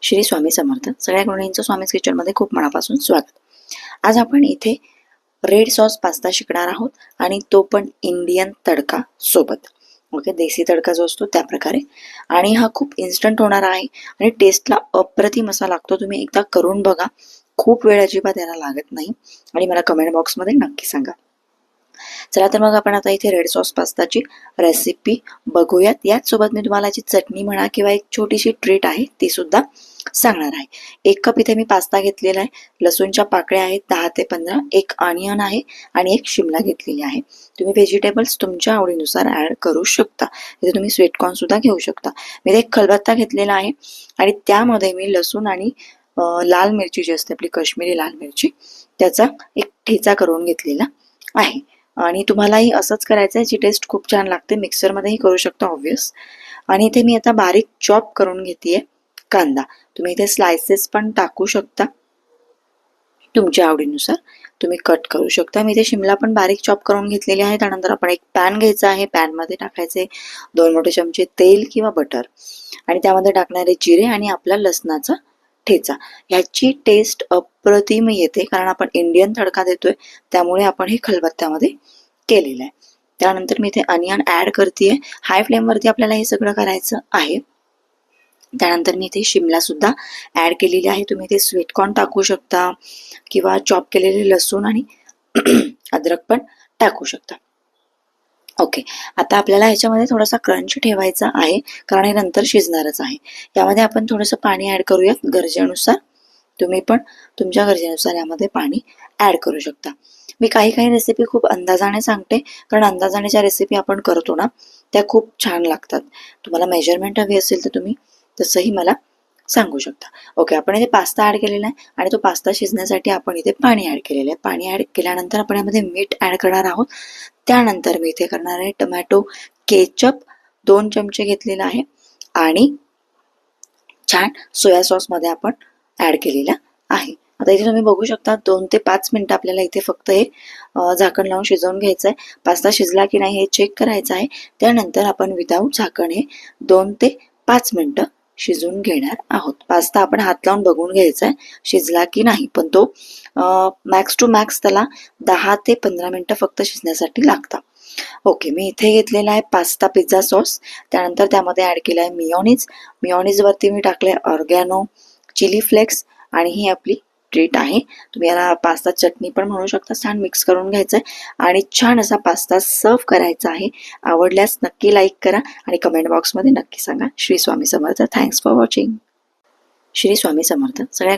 श्री स्वामी समर्थ. सगळ्या गृहिणींचं स्वामीज किचनमध्ये खूप मनापासून स्वागत. आज आपण इथे रेड सॉस पास्ता शिकणार आहोत आणि तो पण इंडियन तडका सोबत. ओके, देसी तडका जो असतो त्या प्रकारे. आणि हा खूप इन्स्टंट होणार आहे आणि टेस्टला अप्रतिम असा लागतो. तुम्ही एकदा करून बघा, खूप वेळ अजिबात याला लागत नाही आणि मला कमेंट बॉक्समध्ये नक्की सांगा. चला तर मग आपण आता इथे रेड सॉस पास्ताची रेसिपी बघूयात. याचसोबत मी तुम्हाला जी चटणी म्हणा किंवा एक छोटीशी ट्रीट आहे ती सुद्धा सांगणार आहे. 1 कप इथे मी पास्ता घेतलेला आहे. लसूणच्या पाकळ्या आहेत 10 ते 15, एक ऑनियन आहे आणि एक शिमला घेतलेली आहे. तुम्ही व्हेजिटेबल्स तुमच्या आवडीनुसार ॲड करू शकता. इथे तुम्ही स्वीटकॉर्न सुद्धा घेऊ शकता. मी इथे एक खलबत्ता घेतलेला आहे आणि त्यामध्ये मी लसूण आणि लाल मिरची जी असते आपली काश्मीरी लाल मिरची, त्याचा एक ठेचा करून घेतलेला आहे. आणि तुम्हालाही असंच करायचं आहे. जी टेस्ट खूप छान लागते. मिक्सरमध्येही करू शकता ऑब्वियस. आणि इथे मी आता बारीक चॉप करून घेते कांदा. तुम्ही इथे स्लायसेस पण टाकू शकता, तुमच्या आवडीनुसार तुम्ही कट करू शकता. मी इथे शिमला पण बारीक चॉप करून घेतलेली आहे. त्यानंतर आपण एक पॅन घ्यायचा आहे. पॅनमध्ये टाकायचे 2 मोठे चमचे तेल किंवा बटर आणि त्यामध्ये टाकणारे जिरे आणि आपला लसणाचा ठेचा. ह्याची टेस्ट अप्रतिम येते कारण आपण इंडियन तडका देतोय, त्यामुळे आपण हे खलबत्त्यामध्ये केलेलं आहे. त्यानंतर मी इथे अनियन ॲड करते. हाय फ्लेमवरती आपल्याला हे सगळं करायचं आहे. त्यानंतर मी इथे शिमला सुद्धा ॲड केलेली आहे. तुम्ही इथे स्वीटकॉर्न टाकू शकता किंवा चॉप केलेले लसूण आणि अद्रक पण टाकू शकता. ओके, आता आपल्याला ह्याच्यामध्ये थोडासा क्रंच ठेवायचा आहे कारण हे नंतर शिजणारच आहे. यामध्ये आपण थोडंसं पाणी ॲड करूयात गरजेनुसार. तुम्ही पण तुमच्या गरजेनुसार यामध्ये पाणी ॲड करू शकता. मी काही रेसिपी खूप अंदाजाने सांगते कारण अंदाजाने ज्या रेसिपी आपण करतो ना त्या खूप छान लागतात. तुम्हाला मेजरमेंट हवी असेल तर तुम्ही तसंही मला सांगू शकता. ओके, आपण इथे पास्ता ॲड केलेला आहे आणि तो पास्ता शिजण्यासाठी आपण इथे पाणी ॲड केलेलं आहे. पाणी ॲड केल्यानंतर आपण यामध्ये मीठ ॲड करणार आहोत. त्यानंतर मी इथे करणार आहे टोमॅटो केचप 2 चमचे घेतलेला आहे आणि छान सोया सॉसमध्ये आपण ॲड केलेला आहे. आता इथे तुम्ही बघू शकता 2 ते 5 मिनटं आपल्याला इथे फक्त हे झाकण लावून शिजवून घ्यायचं आहे. पास्ता शिजला की नाही हे चेक करायचं आहे. त्यानंतर आपण विदाऊट झाकण हे 2 ते 5 मिनटं शिजवून घेणार आहोत. पास्ता आपण हात लावून बघून घ्यायचा आहे शिजला की नाही, पण तो मॅक्स टू मॅक्स त्याला 10 ते 15 मिनटं फक्त शिजण्यासाठी लागतात. ओके, मी इथे घेतलेला आहे पास्ता पिझ्झा सॉस. त्यानंतर त्यामध्ये ॲड केला आहे मिओनिज. मिओनिजवरती मी टाकले ऑर्गॅनो, चिली फ्लेक्स आणि ही आपली ट्रीट आहे. तुम्ही याला पास्ता चटणी पण म्हणू शकता. छान मिक्स करून घ्यायचं आहे आणि छान असा पास्ता सर्व करायचा आहे. आवडल्यास नक्की लाईक करा आणि कमेंट बॉक्समध्ये नक्की सांगा. Shri Swami Samarth. Thanks for watching. Shri Swami Samarth. सगळ्या